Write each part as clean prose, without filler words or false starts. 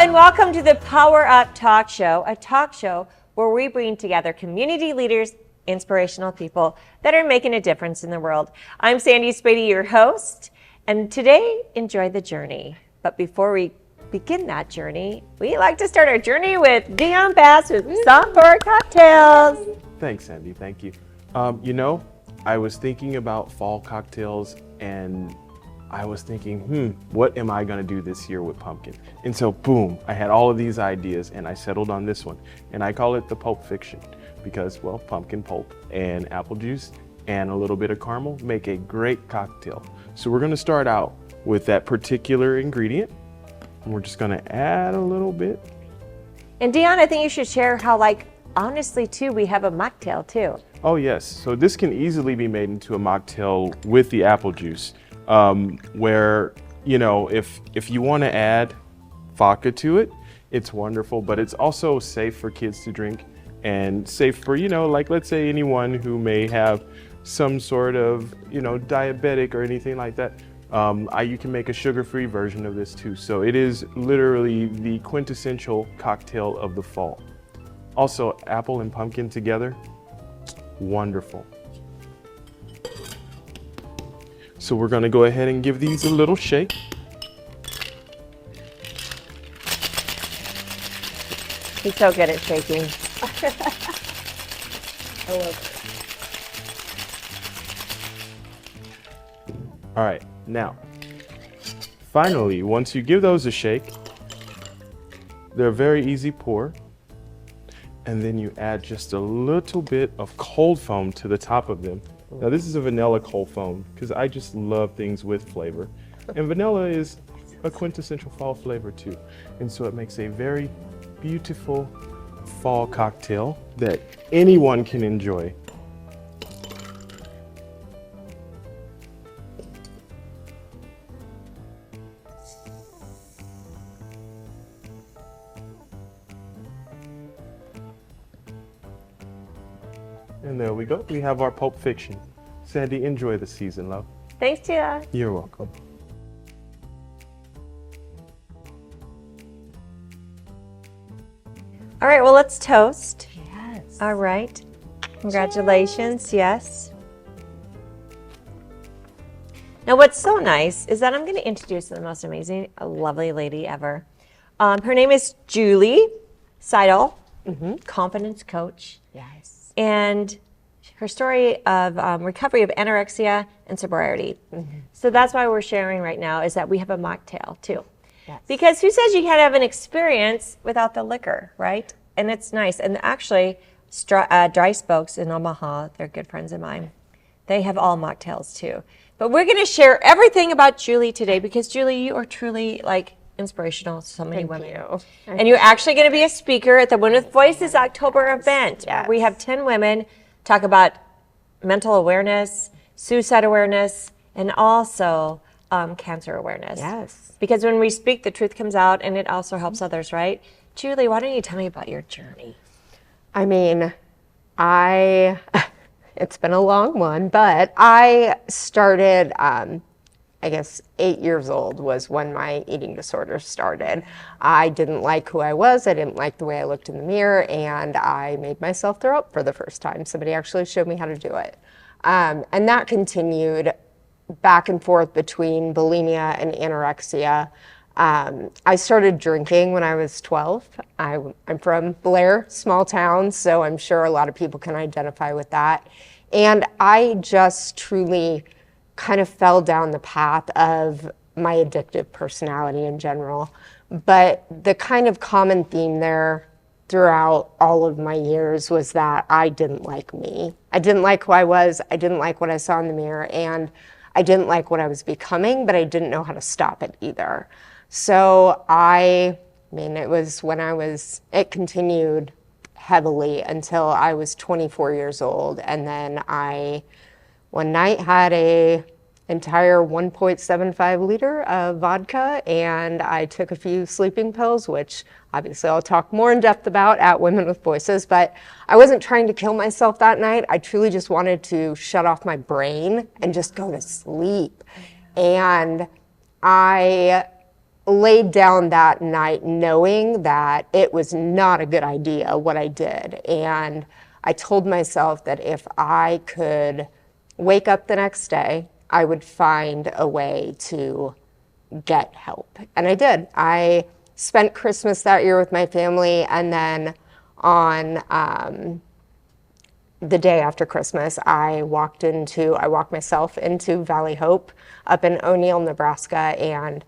and welcome to the Power Up Talk Show, a talk show where we bring together community leaders, inspirational people that are making a difference in the world. I'm Sandy Spady, your host, and today, enjoy the journey. But before we begin that journey, we like to start our journey with Dion Bass with Softcore Cocktails. Thanks, Sandy. Thank you. I was thinking about fall cocktails and I was thinking, what am I gonna do this year with pumpkin? And so boom, I had all of these ideas and I settled on this one. And I call it the Pulp Fiction because, well, pumpkin pulp and apple juice and a little bit of caramel make a great cocktail. So we're gonna start out with that particular ingredient. And we're just gonna add a little bit. And Dion, I think you should share how, honestly too, we have a mocktail too. Oh yes, so this can easily be made into a mocktail with the apple juice. Where, if you want to add vodka to it, it's wonderful, but it's also safe for kids to drink and safe for, let's say anyone who may have some sort of, diabetic or anything like that. You can make a sugar-free version of this too. So it is literally the quintessential cocktail of the fall. Also, apple and pumpkin together, wonderful. So we're gonna go ahead and give these a little shake. He's so good at shaking. I love it. All right, now, finally, once you give those a shake, they're a very easy pour. And then you add just a little bit of cold foam to the top of them. Now this is a vanilla cold foam because I just love things with flavor. And vanilla is a quintessential fall flavor too. And so it makes a very beautiful fall cocktail that anyone can enjoy. And there we go. We have our Pulp Fiction. Sandy, enjoy the season, love. Thanks, Tia. You're welcome. All right, well, let's toast. Yes. All right. Congratulations. Cheers. Yes. Now, what's so nice is that I'm going to introduce the most amazing, lovely lady ever. Her name is Julie Seidl, confidence coach. Yes. And her story of recovery of anorexia and sobriety. So that's why we're sharing right now is that we have a mocktail too. Yes. Because who says you can't have an experience without the liquor, right? And it's nice. And actually, Dry Spokes in Omaha, they're good friends of mine. They have all mocktails too. But we're going to share everything about Julie today because Julie, you are truly inspirational to so many women. You. And you're actually going to be a speaker at the Women with Voices October event. Yes. We have 10 women talk about mental awareness, suicide awareness, and also cancer awareness. Yes. Because when we speak, the truth comes out and it also helps others, right? Julie, why don't you tell me about your journey? I mean, it's been a long one, but I started, 8 years old was when my eating disorder started. I didn't like who I was. I didn't like the way I looked in the mirror, and I made myself throw up for the first time. Somebody actually showed me how to do it. And that continued back and forth between bulimia and anorexia. I started drinking when I was 12. I'm from Blair, small town, so I'm sure a lot of people can identify with that. And I just truly kind of fell down the path of my addictive personality in general. But the kind of common theme there throughout all of my years was that I didn't like me. I didn't like who I was. I didn't like what I saw in the mirror. And I didn't like what I was becoming, but I didn't know how to stop it either. So it continued heavily until I was 24 years old. And then I, one night, had a entire 1.75 liter of vodka, and I took a few sleeping pills, which obviously I'll talk more in depth about at Women with Voices, but I wasn't trying to kill myself that night. I truly just wanted to shut off my brain and just go to sleep. And I laid down that night knowing that it was not a good idea what I did. And I told myself that if I could wake up the next day, I would find a way to get help. And I did. I spent Christmas that year with my family, and then on the day after Christmas, I walked myself into Valley Hope up in O'Neill, Nebraska, and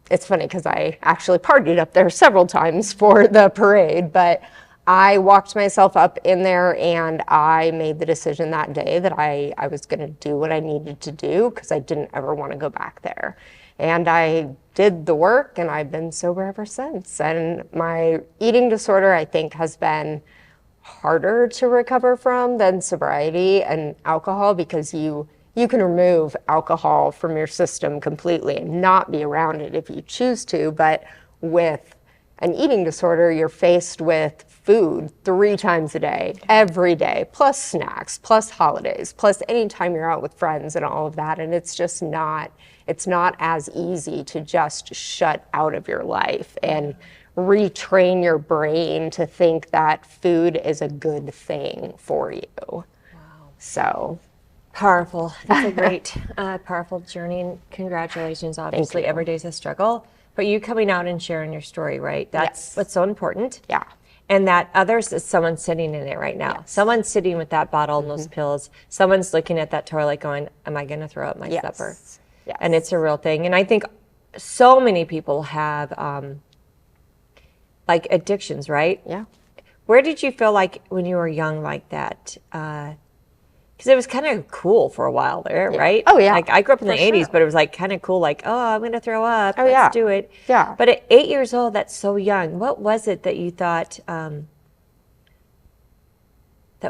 it's funny because I actually partied up there several times for the parade, but I walked myself up in there and I made the decision that day that I was going to do what I needed to do because I didn't ever want to go back there. And I did the work and I've been sober ever since. And my eating disorder, I think, has been harder to recover from than sobriety and alcohol because you can remove alcohol from your system completely and not be around it if you choose to. But with an eating disorder, you're faced with food 3 times a day, every day, plus snacks, plus holidays, plus anytime you're out with friends and all of that. And it's just not as easy to just shut out of your life and retrain your brain to think that food is a good thing for you. Wow. So Powerful. That's a great, powerful journey. And congratulations. Obviously, every day's a struggle. But you coming out and sharing your story, right? That's what's so important. Yeah. And that others is someone sitting in it right now. Yes. Someone's sitting with that bottle and those pills. Someone's looking at that toilet going, am I going to throw up my supper? Yes. And it's a real thing. And I think so many people have like addictions, right? Yeah. Where did you feel like when you were young like that? Because it was kind of cool for a while there, right? Oh, yeah. Like I grew up in the 80s, sure. but it was like kind of cool, like, oh, I'm going to throw up. Oh, Let's yeah. do it. Yeah. But at 8 years old, that's so young. What was it that you thought that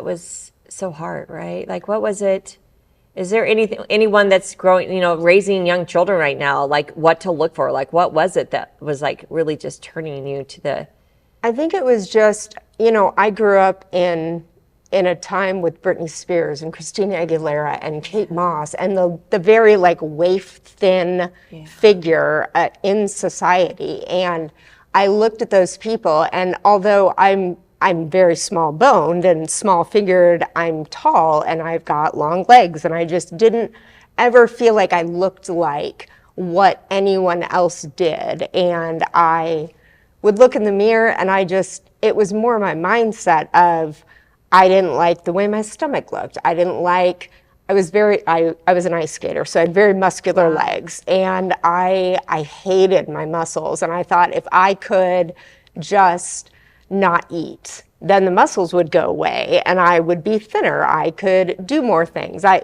was so hard, right? Like, what was it? Is there anyone that's growing, raising young children right now, like what to look for? Like, what was it that was like really just turning you to the... I think it was just, I grew up in a time with Britney Spears and Christina Aguilera and Kate Moss and the very like waif thin figure in society. And I looked at those people, and although I'm very small boned and small figured, I'm tall and I've got long legs, and I just didn't ever feel like I looked like what anyone else did. And I would look in the mirror and it was more my mindset of, I didn't like the way my stomach looked. I was an ice skater, so I had very muscular legs, and I hated my muscles. And I thought if I could just not eat, then the muscles would go away and I would be thinner. I could do more things. I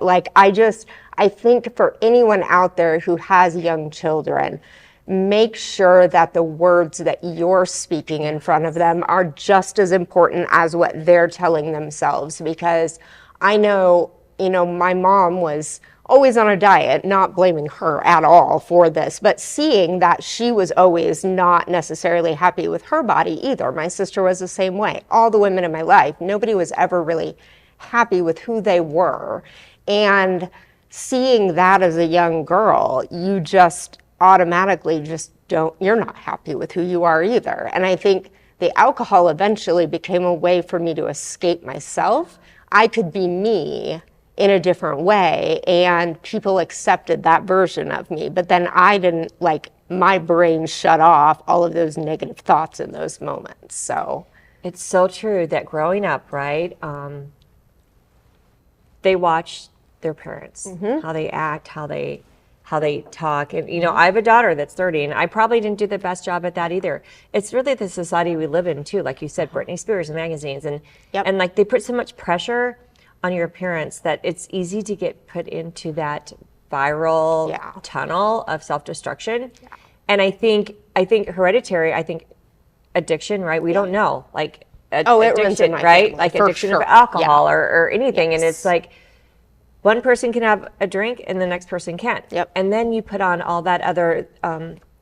think for anyone out there who has young children, make sure that the words that you're speaking in front of them are just as important as what they're telling themselves. Because I know, my mom was always on a diet, not blaming her at all for this, but seeing that she was always not necessarily happy with her body either. My sister was the same way. All the women in my life, nobody was ever really happy with who they were. And seeing that as a young girl, you just automatically you're not happy with who you are either. And I think the alcohol eventually became a way for me to escape myself. I could be me in a different way, and people accepted that version of me. But then I didn't, my brain shut off all of those negative thoughts in those moments. So it's so true that growing up, right, they watch their parents, how they act, how they talk. And, I have a daughter that's 30, and I probably didn't do the best job at that either. It's really the society we live in, too. Like you said, Britney Spears magazines. And they put so much pressure on your appearance that it's easy to get put into that viral tunnel of self-destruction. Yeah. And I think hereditary, addiction, right? We don't know. It runs in my right? family, Like for addiction sure. of alcohol or anything. Yes. And it's like, one person can have a drink and the next person can't. Yep. And then you put on all that other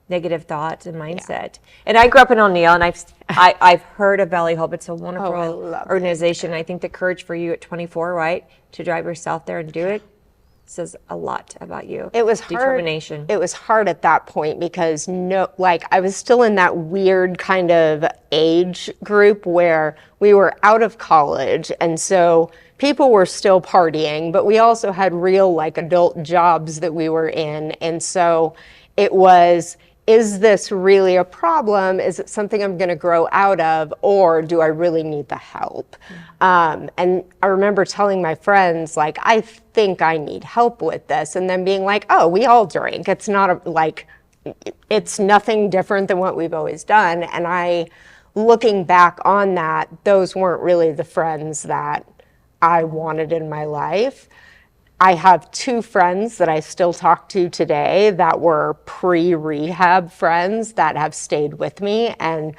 negative thoughts and mindset. Yeah. And I grew up in O'Neill, and I've heard of Valley Hope. It's a wonderful organization. I think the courage for you at 24, right, to drive yourself there and do it. says a lot about you. It was hard. Determination. It was hard at that point because I was still in that weird kind of age group where we were out of college, and so people were still partying, but we also had real like adult jobs that we were in, and so it was, is this really a problem? Is it something I'm going to grow out of, or do I really need the help? And I remember telling my friends, like, I think I need help with this, and then being like, oh, we all drink. It's not it's nothing different than what we've always done. And looking back on that, those weren't really the friends that I wanted in my life. I have 2 friends that I still talk to today that were pre-rehab friends that have stayed with me. And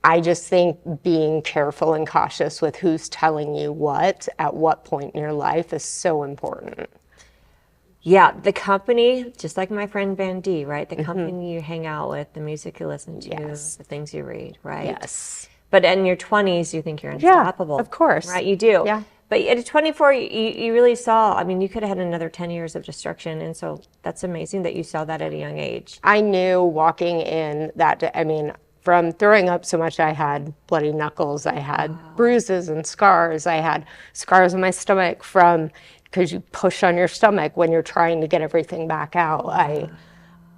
I just think being careful and cautious with who's telling you what at what point in your life is so important. Yeah, the company, just like my friend Van D, right? The company you hang out with, the music you listen to, Yes. the things you read, right? Yes. But in your 20s, you think you're unstoppable. of course. Right, you do. Yeah. But at 24, you really saw, I mean, you could have had another 10 years of destruction. And so that's amazing that you saw that at a young age. I knew walking in that, I mean, from throwing up so much, I had bloody knuckles, I had bruises and scars, I had scars on my stomach from, because you push on your stomach when you're trying to get everything back out.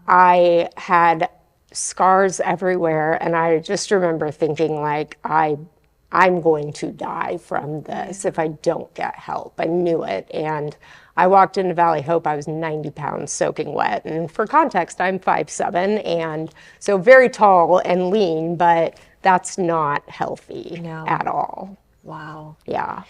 I had scars everywhere, and I just remember thinking like, I'm going to die from this if I don't get help. I knew it. And I walked into Valley Hope, I was 90 pounds soaking wet. And for context, I'm 5'7", and so very tall and lean, but that's not healthy at all. Wow. Yeah.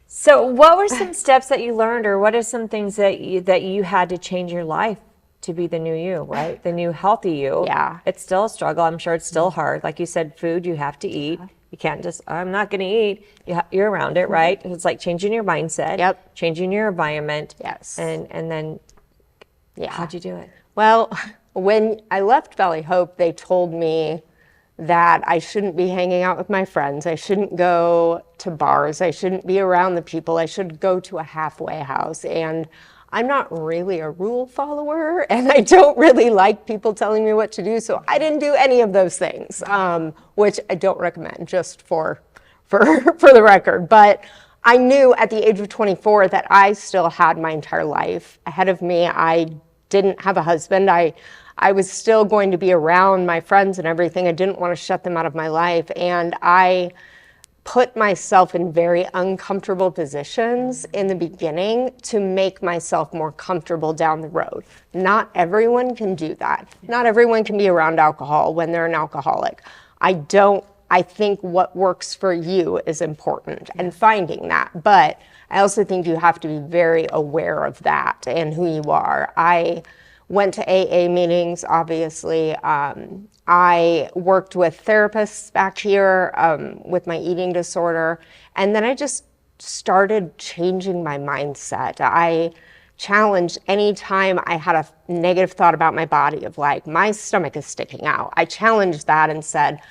So what were some steps that you learned, or what are some things that you had to change your life to be the new you, right? The new healthy you. Yeah. It's still a struggle. I'm sure it's still hard. Like you said, food, you have to eat. You can't just, I'm not going to eat. You're around it, right? It's like changing your mindset. Yep. Changing your environment. Yes. And then, Yeah. how'd you do it? Well, when I left Valley Hope, they told me that I shouldn't be hanging out with my friends. I shouldn't go to bars. I shouldn't be around the people. I should go to a halfway house. And I'm not really a rule follower, and I don't really like people telling me what to do. So I didn't do any of those things, which I don't recommend, just for the record. But I knew at the age of 24 that I still had my entire life ahead of me. I didn't have a husband. I was still going to be around my friends and everything. I didn't want to shut them out of my life. And I put myself in very uncomfortable positions in the beginning to make myself more comfortable down the road. Not everyone can do that. Not everyone can be around alcohol when they're an alcoholic. I think what works for you is important, and finding that. But I also think you have to be very aware of that and who you are. I went to AA meetings, obviously. I worked with therapists back here with my eating disorder. And then I just started changing my mindset. I challenged any time I had a negative thought about my body of like, my stomach is sticking out. I challenged that and said,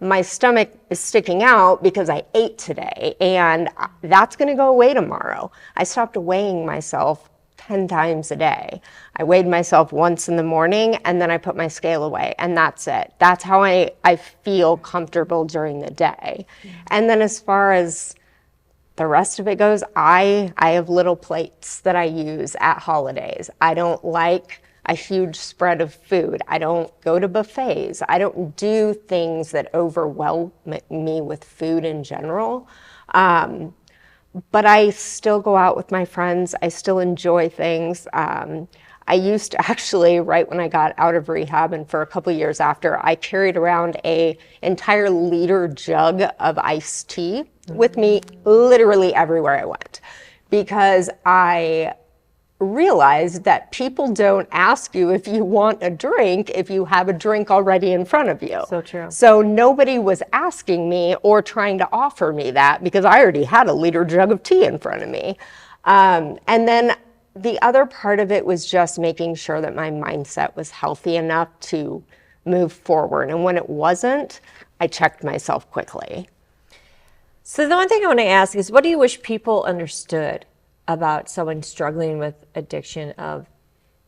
my stomach is sticking out because I ate today, and that's going to go away tomorrow. I stopped weighing myself 10 times a day. I weighed myself once in the morning, and then I put my scale away, and that's it. That's how I feel comfortable during the day. And then as far as the rest of it goes, I have little plates that I use at holidays. I don't like a huge spread of food. I don't go to buffets. I don't do things that overwhelm me with food in general. But I still go out with my friends. I still enjoy things. I used to actually, right when I got out of rehab and for a couple of years after, I carried around an entire liter jug of iced tea with me literally everywhere I went, because I realized that people don't ask you if you want a drink if you have a drink already in front of you. So true. So nobody was asking me or trying to offer me that because I already had a liter jug of tea in front of me. And then the other part of it was just making sure that my mindset was healthy enough to move forward. And when it wasn't, I checked myself quickly. So the one thing I want to ask is, what do you wish people understood about someone struggling with addiction of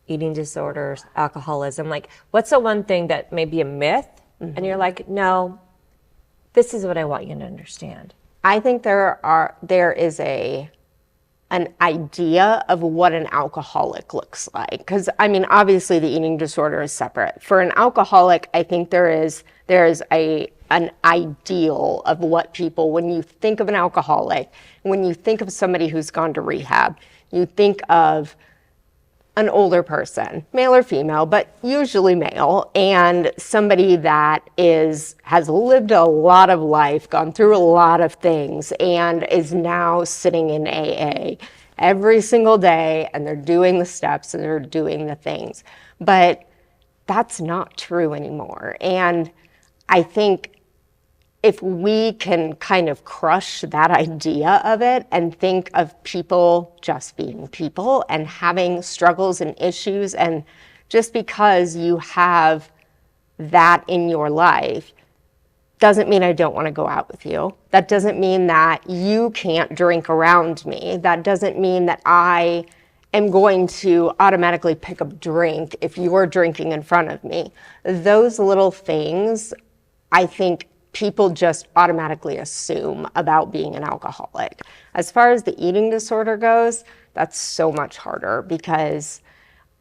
eating disorders, alcoholism? Like, what's the one thing that may be a myth and you're like, no, this is what I want you to understand? I think there is an idea of what an alcoholic looks like. Because, I mean, obviously the eating disorder is separate. For an alcoholic, I think there is an ideal of what people, when you think of an alcoholic, when you think of somebody who's gone to rehab, you think of an older person, male or female, but usually male, and somebody that has lived a lot of life, gone through a lot of things, and is now sitting in AA every single day, and they're doing the steps and they're doing the things. But that's not true anymore. And I think if we can kind of crush that idea of it and think of people just being people and having struggles and issues, and just because you have that in your life doesn't mean I don't want to go out with you. That doesn't mean that you can't drink around me. That doesn't mean that I am going to automatically pick up drink if you're drinking in front of me. Those little things, I think, people just automatically assume about being an alcoholic. As far as the eating disorder goes, that's so much harder, because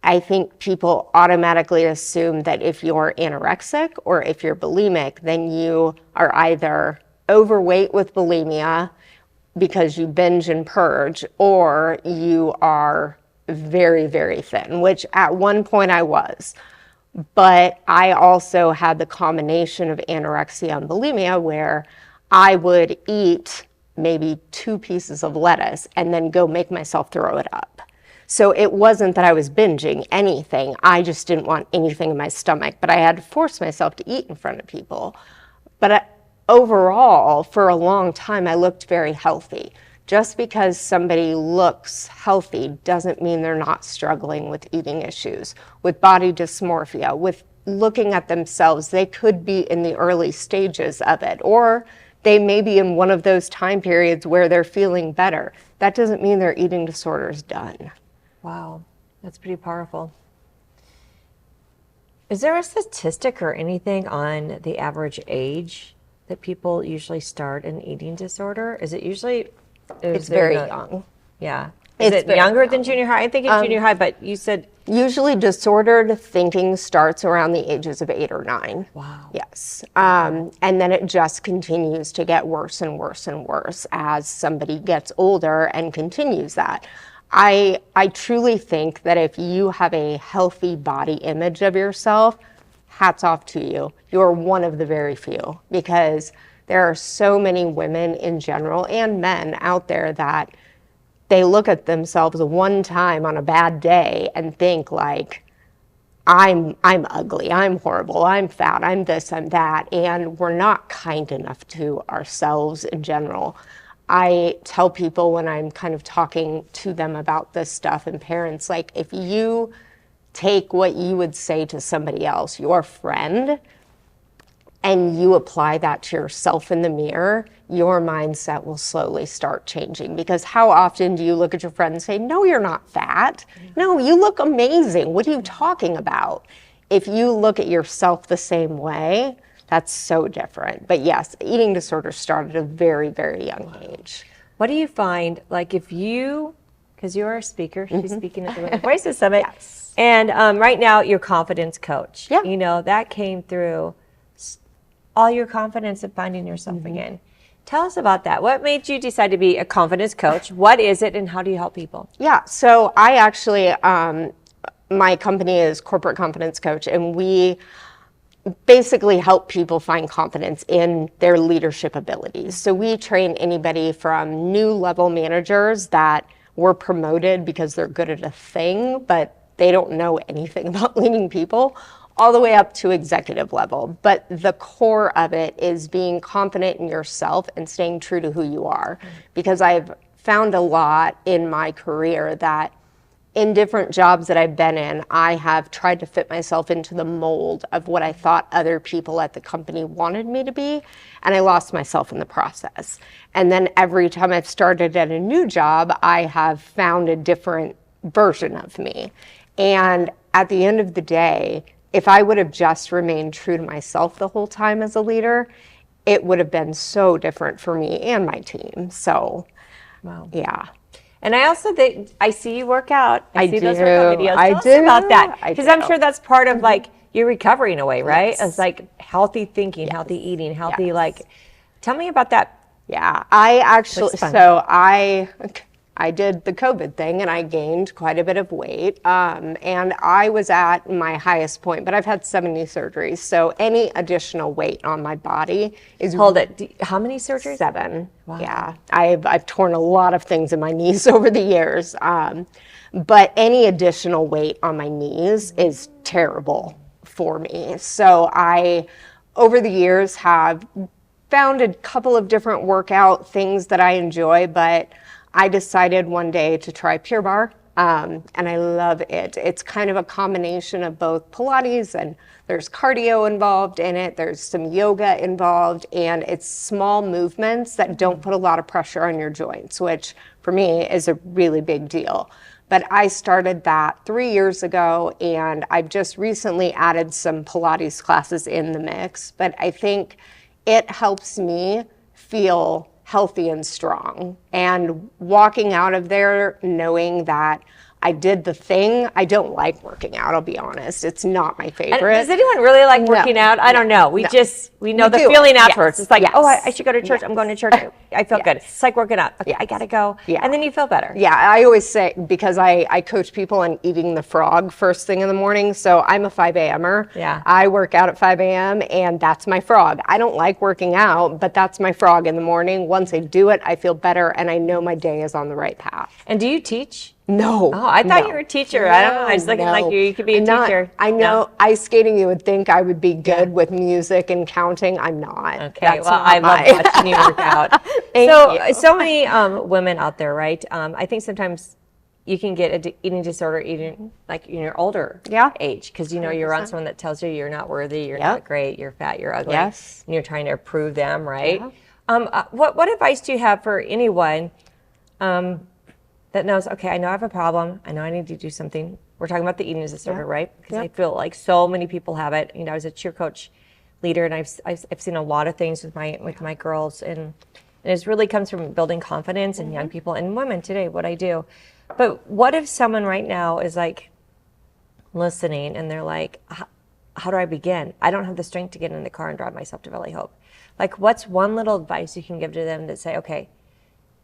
I think people automatically assume that if you're anorexic or if you're bulimic, then you are either overweight with bulimia because you binge and purge, or you are very, very thin, which at one point I was. But I also had the combination of anorexia and bulimia, where I would eat maybe 2 pieces of lettuce and then go make myself throw it up. So it wasn't that I was binging anything. I just didn't want anything in my stomach, but I had to force myself to eat in front of people. But overall, for a long time, I looked very healthy. Just because somebody looks healthy doesn't mean they're not struggling with eating issues, with body dysmorphia, with looking at themselves. They could be in the early stages of it, or they may be in one of those time periods where they're feeling better. That doesn't mean their eating disorder is done. Wow, that's pretty powerful. Is there a statistic or anything on the average age that people usually start an eating disorder? Is it usually... It's very young. Yeah. Is it younger than junior high? I'm thinking junior high, but you said... Usually disordered thinking starts around the ages of 8 or 9. Wow. Yes. And then it just continues to get worse and worse and worse as somebody gets older and continues that. I truly think that if you have a healthy body image of yourself, hats off to you. You're one of the very few, because there are so many women in general and men out there that they look at themselves one time on a bad day and think like, I'm ugly, I'm horrible, I'm fat, I'm this, I'm that, and we're not kind enough to ourselves in general. I tell people when I'm kind of talking to them about this stuff, and parents, like, if you take what you would say to somebody else, your friend, and you apply that to yourself in the mirror, your mindset will slowly start changing. Because how often do you look at your friend and say, no, you're not fat. No, you look amazing. What are you talking about? If you look at yourself the same way, that's so different. But yes, eating disorder started at a very, very young age. What do you find, like, if you, because you are a speaker, she's speaking at the Women's Voices Summit, Yes. and right now you're confidence coach. Yeah. You know, that came through all your confidence of finding yourself again. Tell us about that. What made you decide to be a confidence coach? What is it, and how do you help people? Yeah, so I actually, my company is Corporate Confidence Coach, and we basically help people find confidence in their leadership abilities. So we train anybody from new level managers that were promoted because they're good at a thing, but they don't know anything about leading people, all the way up to executive level. But the core of it is being confident in yourself and staying true to who you are. Because I've found a lot in my career that in different jobs that I've been in, I have tried to fit myself into the mold of what I thought other people at the company wanted me to be, and I lost myself in the process. And then every time I've started at a new job, I have found a different version of me. And at the end of the day, if I would have just remained true to myself the whole time as a leader, it would have been so different for me and my team. So, Wow. yeah. And I also think I see you work out. I see those do. workout videos. I Tell us do. about that, I because I'm do. sure that's part of like your recovery in a way, right? Yes. It's like healthy thinking, healthy eating, healthy Yes. like. Tell me about that. Yeah, I actually, Looks fun. so I did the COVID thing and I gained quite a bit of weight. And I was at my highest point, but I've had 70 surgeries. So any additional weight on my body is Hold it. How many surgeries? 7. Wow. Yeah, I've torn a lot of things in my knees over the years. But any additional weight on my knees is terrible for me. So I, over the years, have found a couple of different workout things that I enjoy, but I decided one day to try Pure Barre, and I love it. It's kind of a combination of both Pilates, and there's cardio involved in it, there's some yoga involved, and it's small movements that don't put a lot of pressure on your joints, which for me is a really big deal. But I started that 3 years ago, and I've just recently added some Pilates classes in the mix, but I think it helps me feel healthy and strong, and walking out of there knowing that I did the thing. I don't like working out, I'll be honest. It's not my And favorite. does anyone really like working out? I don't know. We know the do. feeling Yes. afterwards. It's like, Yes. oh, I should go to church. I'm going to church. I feel good. It's like working out. Okay, I Yes. gotta go. Yeah. And then you feel better. Yeah, I always say, because I coach people on eating the frog first thing in the morning, so I'm a 5 a.m.er. Yeah. I work out at 5 a.m. and that's my frog. I don't like working out, but that's my frog in the morning. Once I do it, I feel better and I know my day is on the right path. And do you teach? No. Oh, I thought no. you were a teacher. I don't know. I was looking like you could be a I'm not. teacher. I know No? ice skating, you would think I would be good with music and counting. I'm not. Okay, That's well, not I love my- watching you work out. Thank you. So many women out there, right? I think sometimes you can get an eating disorder even like in your older age, because you're around someone that tells you you're not worthy, you're not great, you're fat, you're ugly, Yes. and you're trying to prove them, right? What advice do you have for anyone that knows, okay, I know I have a problem, I know I need to do something. We're talking about the eating disorder, right? Because I feel like so many people have it. I was a cheer coach leader, and I've seen a lot of things with my girls, and it really comes from building confidence in young people and women today, what I do. But what if someone right now is like listening and they're like, how do I begin? I don't have the strength to get in the car and drive myself to Valley Hope. Like, what's one little advice you can give to them that say, okay,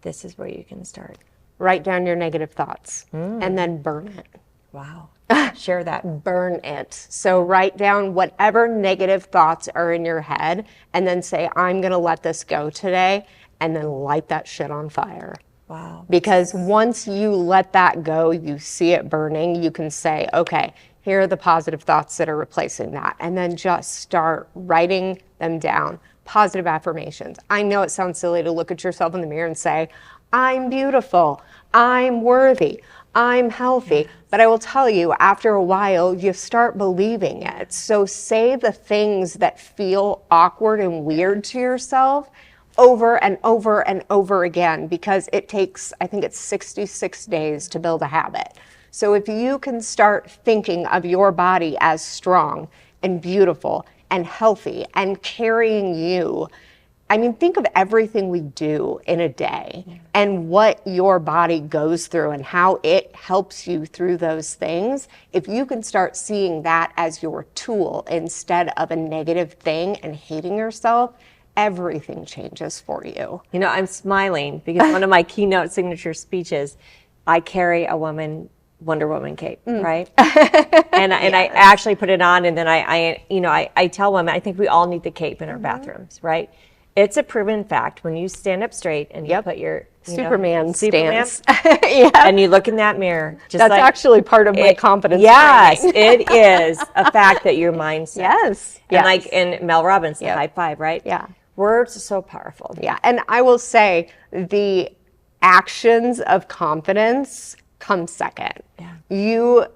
this is where you can start? Write down your negative thoughts and then burn it. Wow. Share that. Burn it. So write down whatever negative thoughts are in your head and then say, I'm going to let this go today, and then light that shit on fire. Wow. Because once you let that go, you see it burning, you can say, okay, here are the positive thoughts that are replacing that. And then just start writing them down. Positive affirmations. I know it sounds silly to look at yourself in the mirror and say, I'm beautiful, I'm worthy, I'm healthy. But I will tell you, after a while, you start believing it. So say the things that feel awkward and weird to yourself over and over and over again, because it takes, I think it's 66 days to build a habit. So if you can start thinking of your body as strong and beautiful and healthy and carrying you, I mean, think of everything we do in a day and what your body goes through and how it helps you through those things. If you can start seeing that as your tool instead of a negative thing and hating yourself, everything changes for you. I'm smiling because one of my keynote signature speeches, I carry a Wonder Woman cape, right? And I actually put it on, and then I tell women, I think we all need the cape in our bathrooms, right? It's a proven fact. When you stand up straight and you put your Superman stance, and you look in that mirror, that's actually part of my confidence. Yes, it is a fact that your mindset. Yes, and like in Mel Robbins, the high five, right? Yeah, words are so powerful. Yeah, and I will say the actions of confidence come second. Yeah. you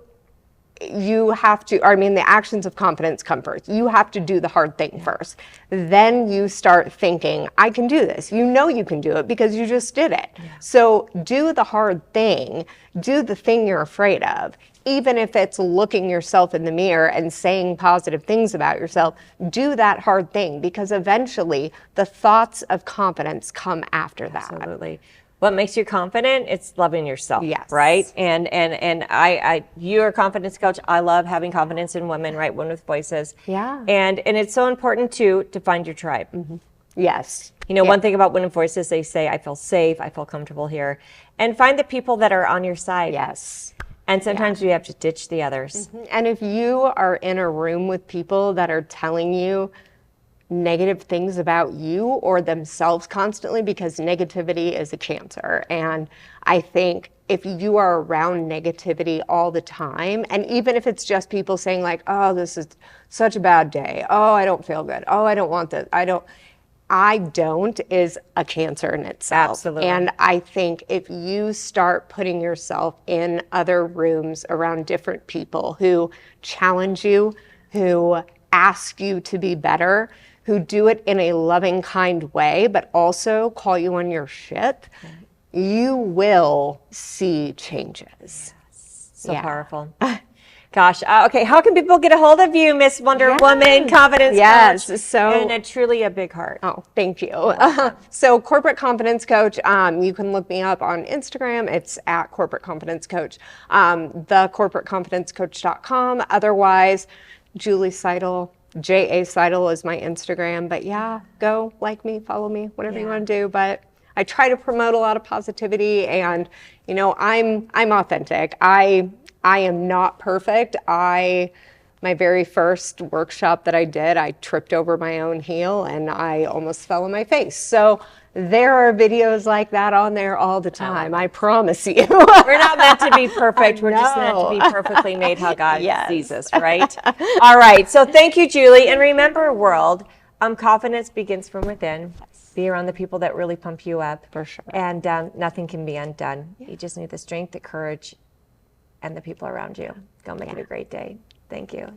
have to, I mean, the actions of confidence come first. You have to do the hard thing first. Then you start thinking, I can do this. You know you can do it because you just did it. So do the hard thing. Do the thing you're afraid of. Even if it's looking yourself in the mirror and saying positive things about yourself, do that hard thing, because eventually the thoughts of confidence come after that. Absolutely. What makes you confident? It's loving yourself, Yes. right? And you're a confidence coach. I love having confidence in women, right? Women with voices. Yeah. And it's so important to find your tribe. Yes. You know, one thing about Women Voices, they say, I feel safe, I feel comfortable here. And find the people that are on your side. Yes. And sometimes we have to ditch the others. And if you are in a room with people that are telling you negative things about you or themselves constantly, because negativity is a cancer. And I think if you are around negativity all the time, and even if it's just people saying like, oh, this is such a bad day. Oh, I don't feel good. Oh, I don't want this. I don't is a cancer in itself. Absolutely. And I think if you start putting yourself in other rooms around different people who challenge you, who ask you to be better, who do it in a loving, kind way, but also call you on your shit, you will see changes. So powerful. Gosh, okay, how can people get a hold of you, Miss Wonder Woman, confidence coach? And truly a big heart. Oh, thank you. So corporate confidence coach, you can look me up on Instagram. It's at corporate confidence coach, thecorporateconfidencecoach.com. Otherwise, Julie Seidl, J.A. Seidl is my Instagram. But yeah, go like me, follow me, whatever you want to do. But I try to promote a lot of positivity, and you know, I'm authentic. I am not perfect. My very first workshop that I did, I tripped over my own heel and I almost fell on my face. So there are videos like that on there all the time. I promise you. We're not meant to be perfect. We're just meant to be perfectly made how God sees us, right? All right. So thank you, Julie. And remember, world, confidence begins from within. Be around the people that really pump you up. For sure. And nothing can be undone. You just need the strength, the courage, and the people around you. Go make it a great day. Thank you.